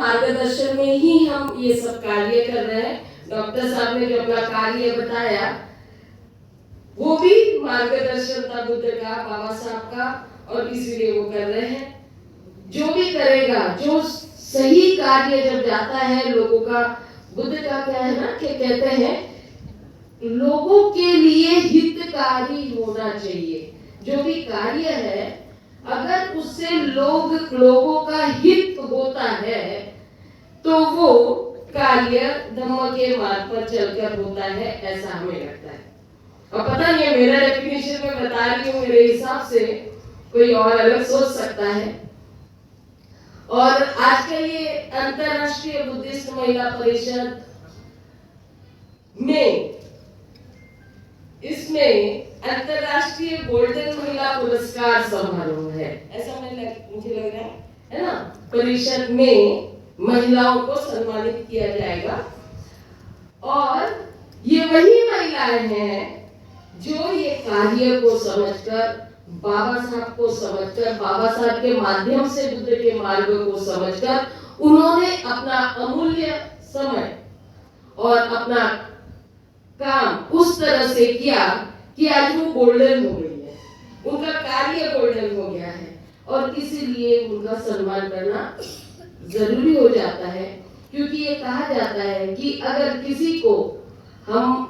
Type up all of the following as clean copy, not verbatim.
मार्गदर्शन में ही हम ये सब कार्य कर रहे हैं। डॉक्टर साहब ने जो अपना कार्य बताया वो भी मार्गदर्शन था बुद्ध का, बाबा साहब का, और इसीलिए वो कर रहे हैं। जो भी करेगा, जो सही कार्य जब जाता है लोगों का, बुद्ध का क्या है ना कि कहते हैं लोगों के लिए हितकारी होना चाहिए। जो भी कार्य है अगर उससे लोगों का हित होता है तो वो कार्य धम्म के मार्ग पर चलकर होता है, ऐसा हमें लगता है। और पता नहीं है, मेरा डेफिनेशन में बता रही हूँ, मेरे हिसाब से कोई और अलग सोच सकता है। और आज का ये अंतरराष्ट्रीय बुद्धिस्ट महिला परिषद में, इसमें अंतरराष्ट्रीय गोल्डन महिला पुरस्कार समारोह है, ऐसा मुझे लग रहा है ना। परिषद में महिलाओं को सम्मानित किया जाएगा और ये वही महिलाएं हैं जो ये कार्य को समझकर, बाबा साहब को समझकर, बाबा साहब के माध्यम से बुद्ध के मार्ग को समझकर उन्होंने अपना अमूल्य समय और अपना काम उस तरह से किया कि आज वो गोल्डन हो गई है, उनका कार्य गोल्डन हो गया है। और इसीलिए उनका सम्मान करना जरूरी हो जाता है, क्योंकि ये कहा जाता है कि अगर किसी को हम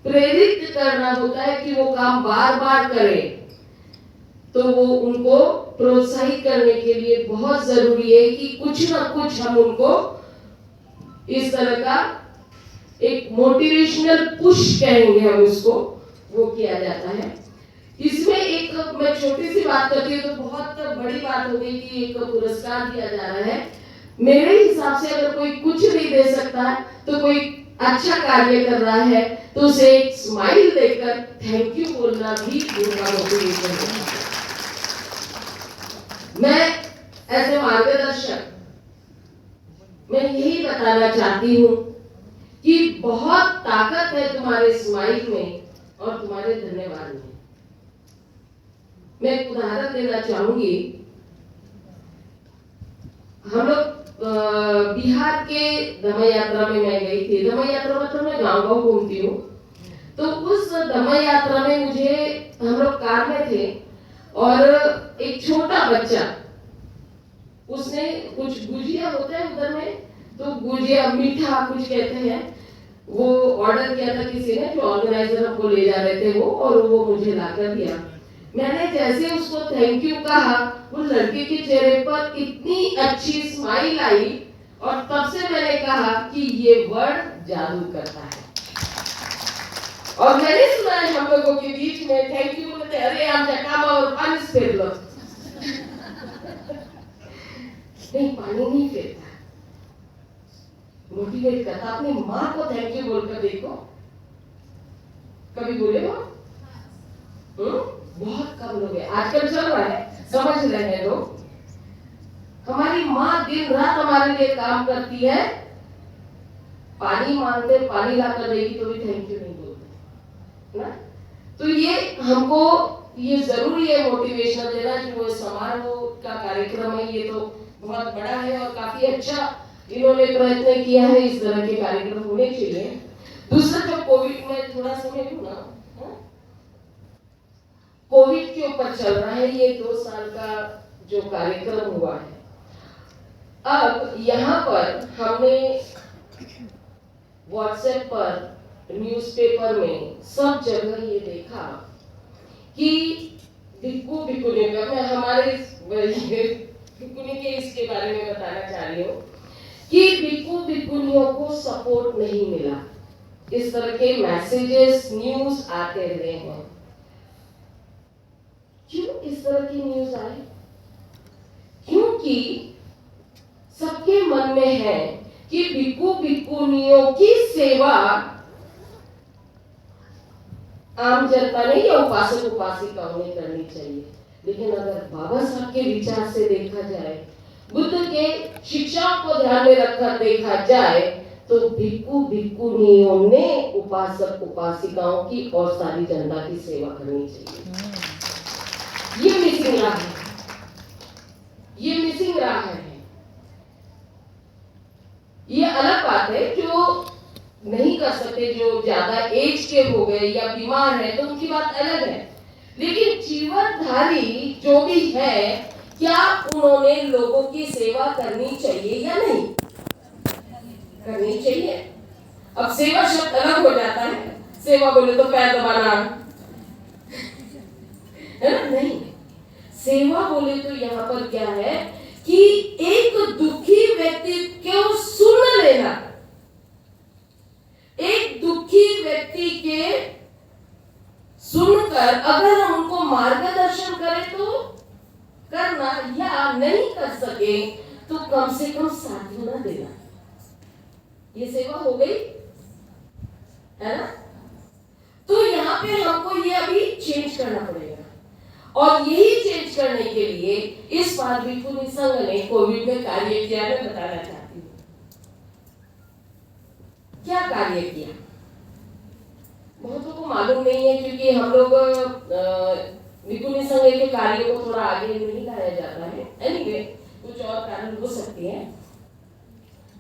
प्रेरित करना होता है कि वो काम बार बार करे, तो वो उनको प्रोत्साहित करने के लिए बहुत जरूरी है कि कुछ ना कुछ हम उनको इस तरह का एक मोटिवेशनल पुश कहेंगे हम उसको, वो किया जाता है। इसमें एक मैं छोटी सी बात करती हूँ तो बहुत बड़ी बात हो गई कि एक पुरस्कार दिया जा रहा है। मेरे हिसाब से अगर कोई कुछ नहीं दे सकता है तो कोई अच्छा कार्य कर रहा है तो उसे एक स्माइल देकर थैंक यू बोलना भी उनका मोटिवेशन है। मैं ऐसे मार्गदर्शक मैं यही बताना चाहती हूँ कि बहुत ताकत है तुम्हारे स्माइल में और तुम्हारे धन्यवाद में। मैं एक उदाहरण देना चाहूंगी। हम लोग बिहार के धम्म यात्रा में मैं गई थी। धम्म यात्रा मतलब मैं गांव घूमती हूँ, तो उस धम्म यात्रा में मुझे, हम लोग कार में थे और एक छोटा बच्चा, उसने कुछ गुजिया होता है उधर में, तो गुजिया मीठा कुछ कहते हैं, वो ऑर्डर किया था किसी ने, जो ऑर्गेनाइजर हमको ले जा रहे थे वो, और वो मुझे लाकर दिया। मैंने जैसे उसको थैंक यू कहा, वो लड़के के चेहरे पर इतनी अच्छी स्माइल आई और तब से मैंने कहा कि ये वर्ड जादू करता है। और मैंने सुना है हम लोगों के बीच में थैंक यू बोलते, अरे आमच्या कामावर पाणीच फेरलं। नहीं, पानी नहीं फेरता, मोटिवेट करता। अपनी माँ को थैंक यू बोलकर देखो, कभी बोले हो? बहुत कम लोग हैं, आजकल चल रहा है, समझ रहे हैं लोग। हमारी माँ दिन रात हमारे लिए काम करती है, पानी मांगते पानी लाकर देगी तो भी थैंक यू नहीं बोलते ना। तो ये हमको ये जरूरी है मोटिवेशन देना कि वो समारोह का कार्यक्रम है, ये तो बहुत बड़ा है और काफी अच्छा इन्होंने प्रयत्न किया है, इस तरह के कार्यक्रम होने चाहिए। दूसरा, जो कोविड में थोड़ा समय लूँ ना, कोविड के ऊपर चल रहा है, ये 2 साल का जो कार्यक्रम हुआ है। अब यहाँ पर हमने व्हाट्सएप पर, न्यूज़पेपर में, सब जगह ये देखा कि भिक्खु भिक्खुनी, मैं हमारे भिक्खुनी के इसके बारे में बताना चाह रही हूँ कि भिक्खु भिक्खुनियों को सपोर्ट नहीं मिला। इस तरह के मैसेजेस, न्यूज आते रहे हैं। क्यों इस तरह की न्यूज आई? क्योंकि सबके मन में है कि भिक्खु भिक्खुनियों की सेवा आम जनता ने या उपासक उपासिकाओं ने करनी चाहिए। लेकिन अगर बाबा साहब के विचार से देखा जाए, बुद्ध के शिक्षाओं को ध्यान में रखकर देखा जाए, तो भिक्खु भिक्खुनियों ने उपासक उपासिकाओं की और सारी जनता की सेवा करनी चाहिए। ये मिसिंग रहा है, ये मिसिंग रहा है। ये अलग बात है, जो नहीं कर सकते, जो ज्यादा एज के हो गए या बीमार है, तो उनकी बात अलग है। लेकिन जीवनधारी जो भी है, क्या उन्होंने लोगों की सेवा करनी चाहिए या नहीं करनी चाहिए? अब सेवा शब्द अलग हो जाता है। सेवा बोले तो पैर दबाना है ना? नहीं, सेवा बोले तो यहाँ पर क्या है कि एक दुखी व्यक्ति को सुन लेना, एक दुखी व्यक्ति के सुनकर अगर हम उनको मार्गदर्शन करें तो करना, या नहीं कर सके तो कम से कम सांत्वना देना, ये सेवा हो गई, है ना? तो यहाँ पे हमको ये अभी चेंज करना पड़ेगा, और यही चेंज करने के लिए इस बार भिक्खु निसंग ने कोविड में कार्य किया, मैं बताना चाहती हूँ क्या कार्य किया। बहुत लोगों को मालूम नहीं है, क्योंकि हम लोग भिक्खु निसंग के कार्य को थोड़ा आगे नहीं लाया जाता है। एनीवे, कुछ और कारण हो सकते हैं,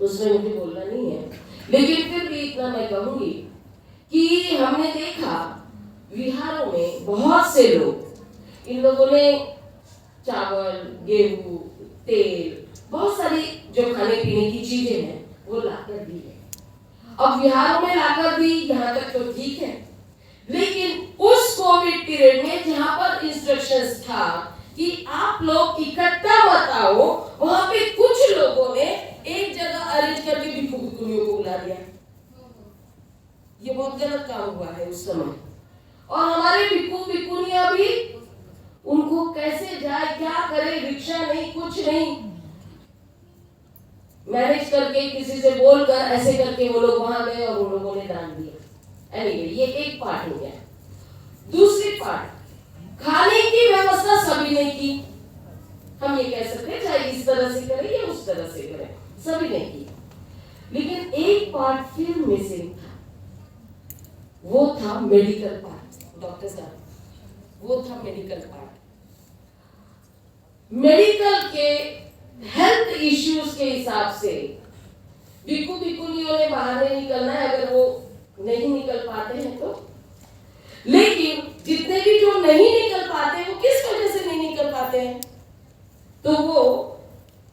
उसमें मुझे बोलना नहीं है, लेकिन फिर भी इतना मैं कहूंगी कि हमने देखा विहारों में बहुत से लोग, इन लोगों ने चावल, गेहूं, तेल, बहुत सारी जो खाने पीने की चीजें हैं वो लाकर दी है। अब बिहारों में लाकर दी, यहाँ तक तो ठीक है, लेकिन उस कोविड पीरियड में जहाँ पर इंस्ट्रक्शंस था कि आप लोग इकट्ठा मत आओ, वहां पे कुछ लोगों ने एक जगह अरेंज करके भिक्खु भिक्खुनियों को बुला दिया। ये बहुत गलत काम हुआ है उस समय, और हमारे भिक्खु भिक्खुनियां भी उनको कैसे जाए, क्या करे, रिक्शा नहीं, कुछ नहीं, मैनेज करके किसी से बोलकर ऐसे करके वो लोग वहां गए और उन लोगों ने दान दिया। एनीवे, ये एक पार्ट हो गया। दूसरी पार्ट, खाने की व्यवस्था सभी ने की। हम ये कह सकते हैं चाहे इस तरह से करें या उस तरह से करें, सभी ने की, लेकिन एक पार्ट फिर मिसिंग था, वो था मेडिकल पार्ट। डॉक्टर साहब, वो था मेडिकल पार्ट। मेडिकल के हेल्थ इश्यूज के हिसाब से भिक्खु भिक्खुनियों ने बाहर नहीं निकलना है, अगर वो नहीं निकल पाते हैं तो। लेकिन जितने भी जो नहीं निकल पाते, वो किस वजह से नहीं निकल पाते हैं? तो वो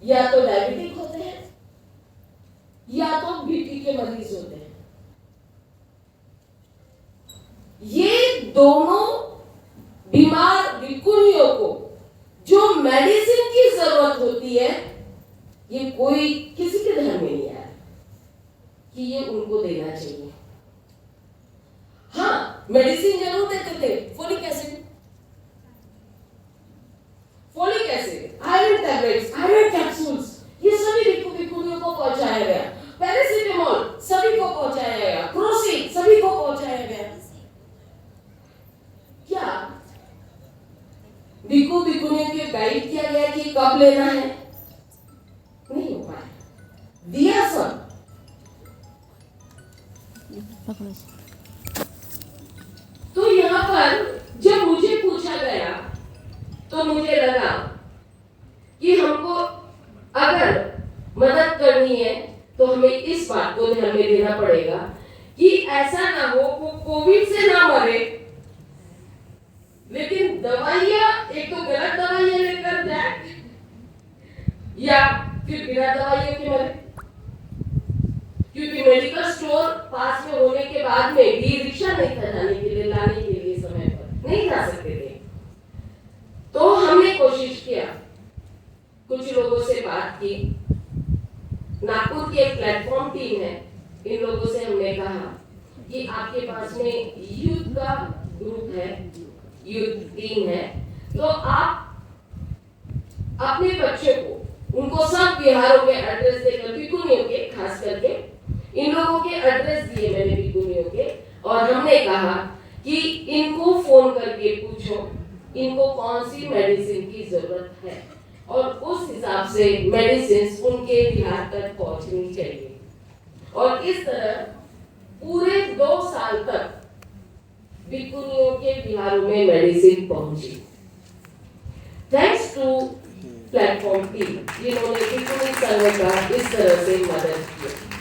या तो डायबिटिक होते हैं या तो बीपी के मरीज होते हैं। ये दोनों बीमार भिक्खुनियों को जो मेडिसिन की जरूरत होती है, ये कोई किसी के ध्यान में नहीं आया कि ये उनको देना चाहिए। हाँ, मेडिसिन जरूर देते थे, folic acid, iron tablets, iron capsules, ये सभी भिक्खु भिक्खुनियों को पहुंचाया गया। पैरासिटामोल सभी को पहुंचाया गया, क्रोसिन सभी को पहुंचाया गया। क्या भिक्खु भिक्खुनियों के गाइड किया गया कि कब लेना है? नहीं हो पाया, दिया सब। तो यहाँ पर जब मुझे पूछा गया तो मुझे लगा कि हमको अगर मदद करनी है तो हमें इस बात को ध्यान में देना पड़ेगा कि ऐसा ना हो वो कोविड से ना मरे, लेकिन दवाइयां एक तो गलत दवाइयां लेकर जाए या फिर बिना दवाइयों के मरे। क्योंकि मेडिकल स्टोर पास में होने के बाद में भी रिक्शा नहीं था जाने के लिए, लाने के लिए समय पर नहीं जा सकते थे। तो हमने कोशिश किया, कुछ लोगों से बात की, नागपुर की एक प्लेटफॉर्म टीम है, इन लोगों से हमने कहा कि आपके पास में यूथ का ग्रुप है, यूथ टीम है, तो आप अपने बच्चों को, उनको सब बिहारों के एड्रेस देकर, भिक्खुनियों के खास करके इन लोगों के एड्रेस दिए मैंने भिक्खुनियों के, और हमने कहा कि इनको फोन करके पूछो इनको कौन सी मेडिसिन की जरूरत है, और उस हिसाब से मेडिसिन उनके बिहार तक पहुंचनी चाहिए। और इस तरह पूरे 2 साल तक भिक्खुनियों के बिहारों में मेडिसिन पहुंची, थैंक्स टू प्लेटफॉर्म टीम जिन्होंने भिक्खु संघ का इस तरह से मदद की।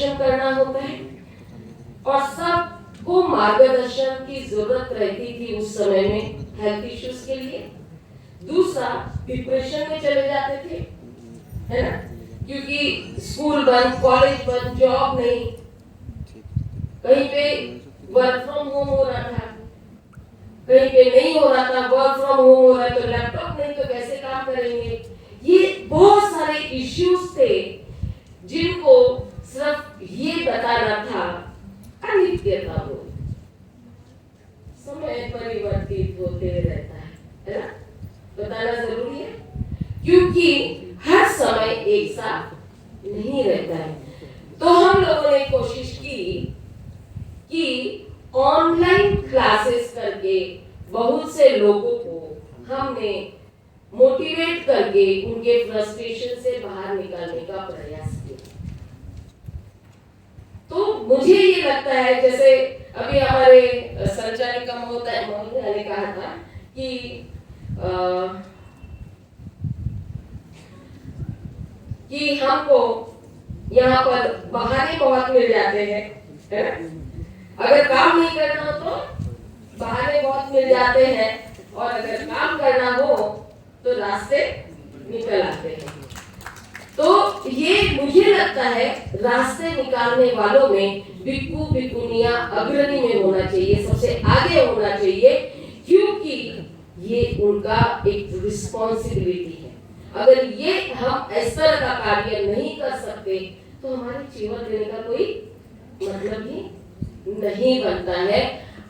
मार्गदर्शन करना होता है और सबको मार्गदर्शन की जरूरत रहती थी उस समय में हेल्थ इश्यूज के लिए। दूसरा, डिप्रेशन में चले जाते थे, है ना, क्योंकि स्कूल बंद, कॉलेज बंद, जॉब नहीं, कहीं पे वर्क फ्रॉम होम हो रहा था, कहीं पे नहीं हो रहा था, वर्क फ्रॉम होम हो रहा है तो लैपटॉप नहीं तो कैसे काम करेंगे। ये बहुत सारे इश्यूज थे जिनको सिर्फ ये बताना था, अनित्यता हो, समय परिवर्तित होते रहता है ना, बताना जरूरी है, क्योंकि हर समय एक साथ नहीं रहता है। तो हम लोगों ने कोशिश की कि ऑनलाइन क्लासेस करके बहुत से लोगों को हमने मोटिवेट करके उनके फ्रस्ट्रेशन से बाहर निकालने का प्रयास किया। तो मुझे ये लगता है, जैसे अभी हमारे संचालिका महोदय ने कहा था कि हमको यहाँ पर बहाने बहुत मिल जाते हैं, है ना? अगर काम नहीं करना हो तो बहाने बहुत मिल जाते हैं, और अगर काम करना हो तो रास्ते निकल आते हैं। तो ये मुझे लगता है रास्ते निकालने वालों में भिक्खु भिक्खुनियां अग्रणी में होना चाहिए, सबसे आगे होना चाहिए, क्योंकि ये उनका एक रिस्पॉन्सिबिलिटी है। अगर ये हम इस तरह का कार्य नहीं कर सकते तो हमारे जीवन देने का कोई मतलब ही नहीं बनता है।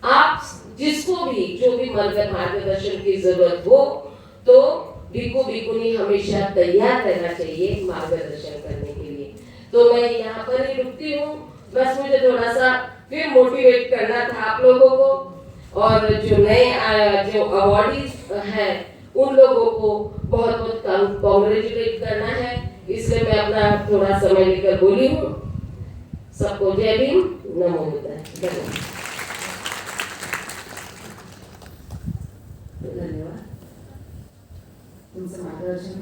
आप जिसको भी जो भी मार्गदर्शन की जरूरत हो तो भिक्खु भिक्खुनी हमेशा तैयार रहना चाहिए मार्गदर्शन करने के लिए। तो मैं यहाँ पर ही रुकती हूँ, बस मुझे थोड़ा सा फिर मोटिवेट करना था आप लोगों को, और जो नए जो अवॉर्डीज हैं उन लोगों को बहुत बहुत कांग्रेचुलेट करना है, इसलिए मैं अपना थोड़ा समय लेकर बोली हूँ। सबको जय भीम, नमो बुद्धाय। धन्यवाद। तुमसे मार्गदर्शन